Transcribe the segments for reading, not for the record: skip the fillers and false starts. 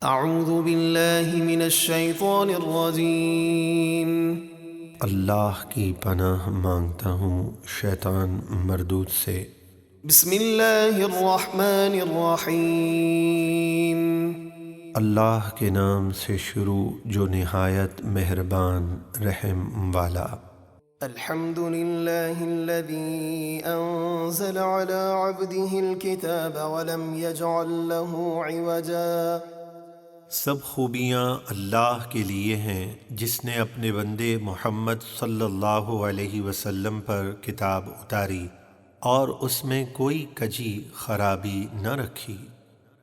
اعوذ باللہ من الشیطان الرجیم۔ اللہ کی پناہ مانگتا ہوں شیطان مردود سے۔ بسم اللہ الرحمن الرحیم۔ اللہ کے نام سے شروع جو نہایت مہربان رحم والا۔ الحمد للہ الذی انزل على عبده الكتاب ولم يجعل له عوجا۔ سب خوبیاں اللہ کے لیے ہیں جس نے اپنے بندے محمد صلی اللہ علیہ وسلم پر کتاب اتاری اور اس میں کوئی کجی خرابی نہ رکھی۔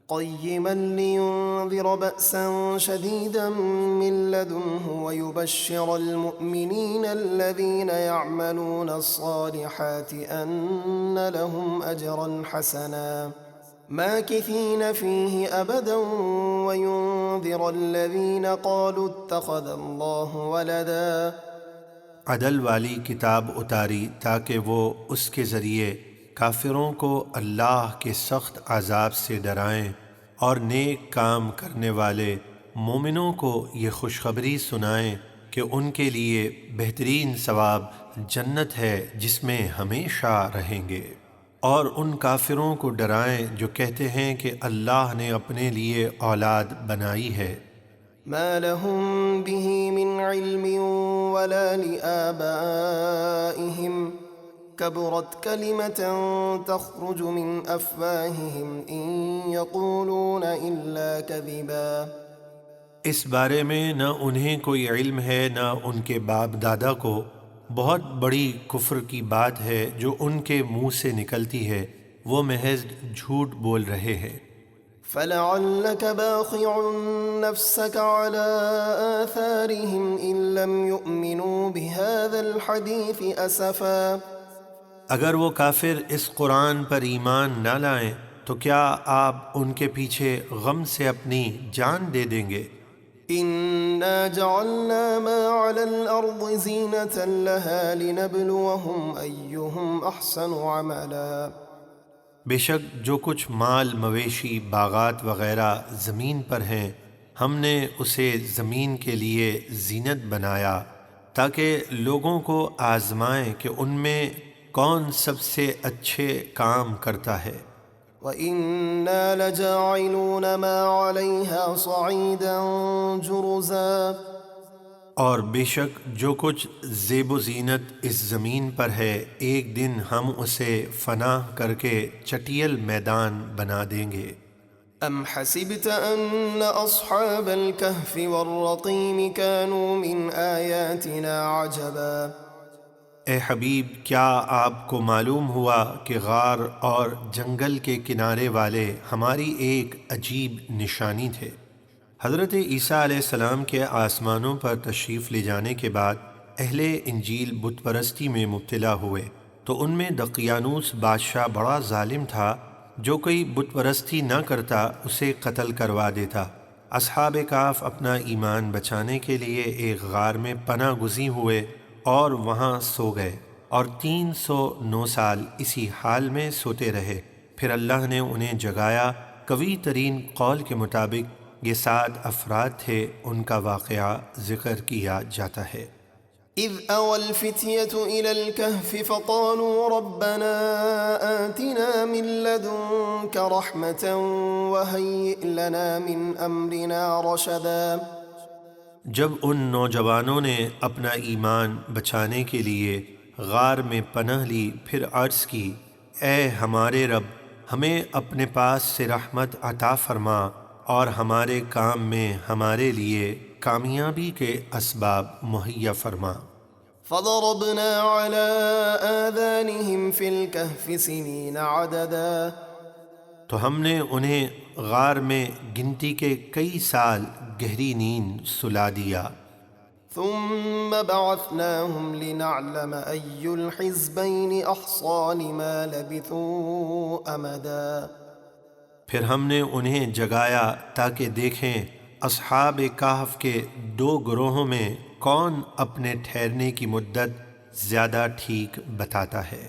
قیما لینذر بأسا شدیدا من لدنہ ویبشر المؤمنین الذین یعملون الصالحات ان لهم اجرا حسنا ماکثین فیہ ابدا وینذر الذین قالوا اتخذ اللہ ولدا۔ عدل والی کتاب اتاری تاکہ وہ اس کے ذریعے کافروں کو اللہ کے سخت عذاب سے ڈرائیں اور نیک کام کرنے والے مومنوں کو یہ خوشخبری سنائیں کہ ان کے لیے بہترین ثواب جنت ہے جس میں ہمیشہ رہیں گے، اور ان کافروں کو ڈرائیں جو کہتے ہیں کہ اللہ نے اپنے لیے اولاد بنائی ہے۔ ما لهم به من علم ولا لآبائهم كبرت كلمة تخرج من أفواههم إن يقولون إلا كذبا۔ اس بارے میں نہ انہیں کوئی علم ہے نہ ان کے باپ دادا کو، بہت بڑی کفر کی بات ہے جو ان کے منہ سے نکلتی ہے، وہ محض جھوٹ بول رہے ہیں۔ فلعلك باخع نفسك على آثارهم إن لم يؤمنوا بهذا الحديث أسفا۔ اگر وہ کافر اس قرآن پر ایمان نہ لائیں تو کیا آپ ان کے پیچھے غم سے اپنی جان دے دیں گے؟ إنا جعلنا ما على الأرض زينة لها لنبلوهم أيهم أحسن عملا۔ بے شک جو کچھ مال مویشی باغات وغیرہ زمین پر ہیں ہم نے اسے زمین کے لیے زینت بنایا تاکہ لوگوں کو آزمائیں کہ ان میں کون سب سے اچھے کام کرتا ہے۔ وَإِنَّا لَجَاعِلُونَ مَا عَلَيْهَا صَعِيدًا جُرُزًا۔ اور بے شک جو کچھ زیب و زینت اس زمین پر ہے ایک دن ہم اسے فنا کر کے چٹیل میدان بنا دیں گے۔ أَمْ حَسِبْتَ أَنَّ أَصْحَابَ الْكَهْفِ وَالرَّقِيمِ كَانُوا مِنْ آيَاتِنَا عَجَبًا۔ اے حبیب کیا آپ کو معلوم ہوا کہ غار اور جنگل کے کنارے والے ہماری ایک عجیب نشانی تھے۔ حضرت عیسیٰ علیہ السلام کے آسمانوں پر تشریف لے جانے کے بعد اہل انجیل بت پرستی میں مبتلا ہوئے تو ان میں دقیانوس بادشاہ بڑا ظالم تھا، جو کوئی بت پرستی نہ کرتا اسے قتل کروا دیتا۔ اصحاب کہف اپنا ایمان بچانے کے لیے ایک غار میں پناہ گزین ہوئے اور وہاں سو گئے اور 309 سال اسی حال میں سوتے رہے، پھر اللہ نے انہیں جگایا۔ قوی ترین قول کے مطابق یہ 7 افراد تھے، ان کا واقعہ ذکر کیا جاتا ہے۔ إِذْ أَوَى الْفِتْيَةُ إِلَى الْكَهْفِ فَقَالُوا رَبَّنَا آتِنَا مِن لَّدُنكَ رَحْمَةً وَهَيِّئْ لَنَا مِنْ أَمْرِنَا رَشَدًا۔ جب ان نوجوانوں نے اپنا ایمان بچانے کے لیے غار میں پناہ لی پھر عرض کی، اے ہمارے رب ہمیں اپنے پاس سے رحمت عطا فرما اور ہمارے کام میں ہمارے لیے کامیابی کے اسباب مہیا فرما۔ فَضَرَبْنَا عَلَىٰ آذَانِهِمْ فِي الْكَهْفِ سِنِينَ عَدَدًا۔ تو ہم نے انہیں غار میں گنتی کے کئی سال گہری نیند سلا دیا۔ ثُمَّ بَعَثْنَاهُمْ لِنَعْلَمَ أَيُّ الْحِزْبَيْنِ أَحْصَىٰ لِمَا لَبِثُوا أَمَدًا۔ پھر ہم نے انہیں جگایا تاکہ دیکھیں اصحاب کہف کے 2 گروہوں میں کون اپنے ٹھہرنے کی مدت زیادہ ٹھیک بتاتا ہے۔